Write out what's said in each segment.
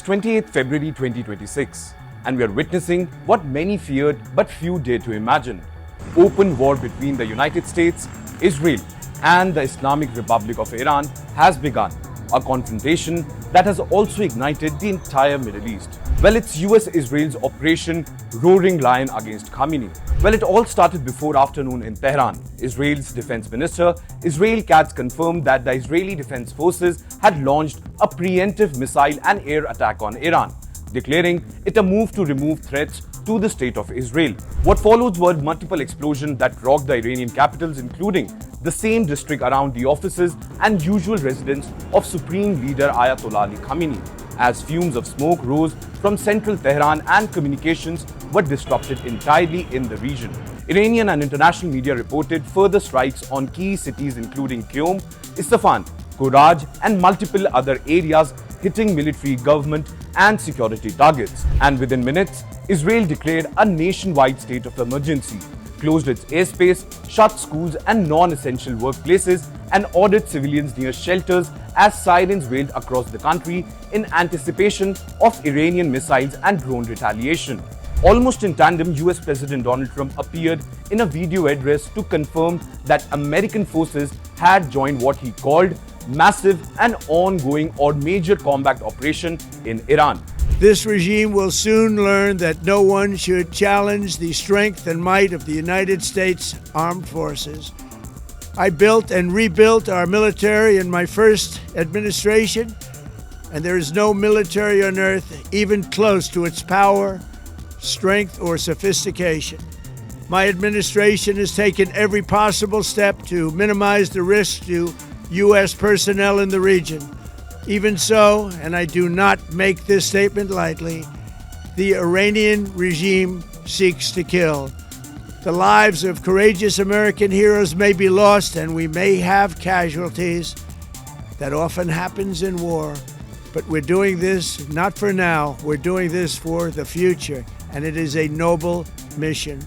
It's 28th February 2026, and we are witnessing what many feared but few dared to imagine. Open war between the United States, Israel, and the Islamic Republic of Iran has begun, a confrontation that has also ignited the entire Middle East. Well, it's US-Israel's Operation Roaring Lion against Khamenei. Well, it all started before afternoon in Tehran. Israel's Defense Minister, Israel Katz, confirmed that the Israeli Defense Forces had launched a preemptive missile and air attack on Iran, declaring it a move to remove threats to the state of Israel. What followed were multiple explosions that rocked the Iranian capitals, including the same district around the offices and usual residence of Supreme Leader Ayatollah Ali Khamenei, as fumes of smoke rose from central Tehran and communications were disrupted entirely in the region. Iranian and international media reported further strikes on key cities including Qom, Isfahan, Kuraj, and multiple other areas, hitting military, government, and security targets. And within minutes, Israel declared a nationwide state of emergency, closed its airspace, shut schools and non-essential workplaces, and ordered civilians near shelters as sirens wailed across the country in anticipation of Iranian missiles and drone retaliation. Almost in tandem, US President Donald Trump appeared in a video address to confirm that American forces had joined what he called massive and ongoing or major combat operation in Iran. This regime will soon learn that no one should challenge the strength and might of the United States Armed Forces. I built and rebuilt our military in my first administration, and there is no military on earth even close to its power, strength, or sophistication. My administration has taken every possible step to minimize the risk to U.S. personnel in the region. Even so, and I do not make this statement lightly, the Iranian regime seeks to kill. The lives of courageous American heroes may be lost and we may have casualties. That often happens in war. But we're doing this not for now, we're doing this for the future, and it is a noble mission.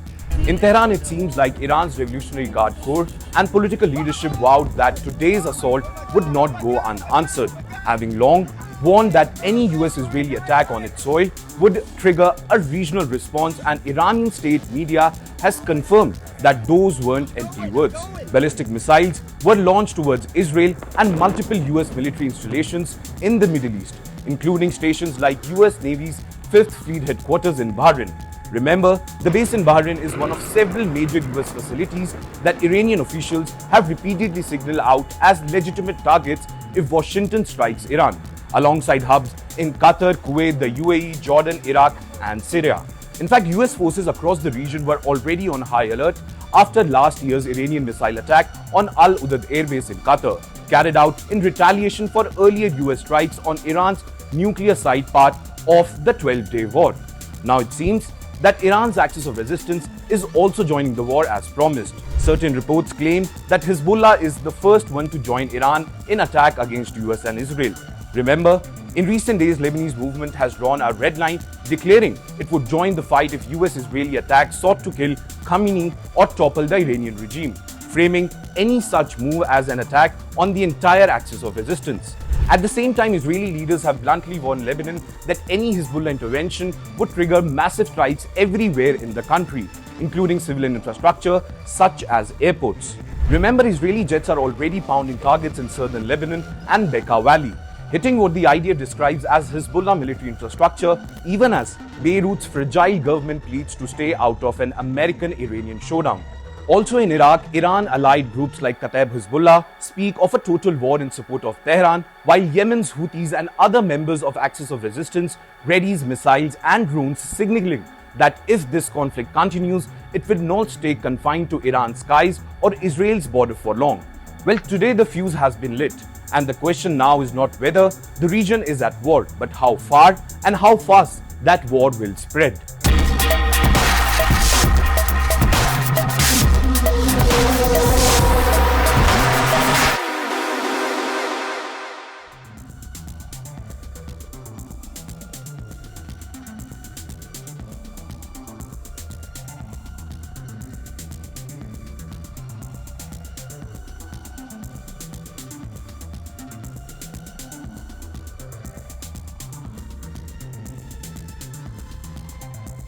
In Tehran, it seems like Iran's Revolutionary Guard Corps and political leadership vowed that today's assault would not go unanswered, having long warned that any US-Israeli attack on its soil would trigger a regional response, and Iranian state media has confirmed that those weren't empty words. Ballistic missiles were launched towards Israel and multiple US military installations in the Middle East, including stations like US Navy's 5th Fleet Headquarters in Bahrain. Remember, the base in Bahrain is one of several major US facilities that Iranian officials have repeatedly signaled out as legitimate targets if Washington strikes Iran, alongside hubs in Qatar, Kuwait, the UAE, Jordan, Iraq, and Syria. In fact, US forces across the region were already on high alert after last year's Iranian missile attack on Al Udeid Air Base in Qatar, carried out in retaliation for earlier US strikes on Iran's nuclear site, part of the 12-day war. Now it seems that Iran's axis of resistance is also joining the war as promised. Certain reports claim that Hezbollah is the first one to join Iran in attack against US and Israel. Remember, in recent days, Lebanese movement has drawn a red line, declaring it would join the fight if US-Israeli attacks sought to kill Khamenei or topple the Iranian regime, framing any such move as an attack on the entire axis of resistance. At the same time, Israeli leaders have bluntly warned Lebanon that any Hezbollah intervention would trigger massive strikes everywhere in the country, including civilian infrastructure such as airports. Remember, Israeli jets are already pounding targets in southern Lebanon and Bekaa Valley, hitting what the idea describes as Hezbollah military infrastructure, even as Beirut's fragile government pleads to stay out of an American-Iranian showdown. Also in Iraq, Iran-allied groups like Kataib Hezbollah speak of a total war in support of Tehran, while Yemen's Houthis and other members of Axis of Resistance readies missiles and drones, signaling that if this conflict continues, it will not stay confined to Iran's skies or Israel's border for long. Well, today the fuse has been lit, and the question now is not whether the region is at war, but how far and how fast that war will spread.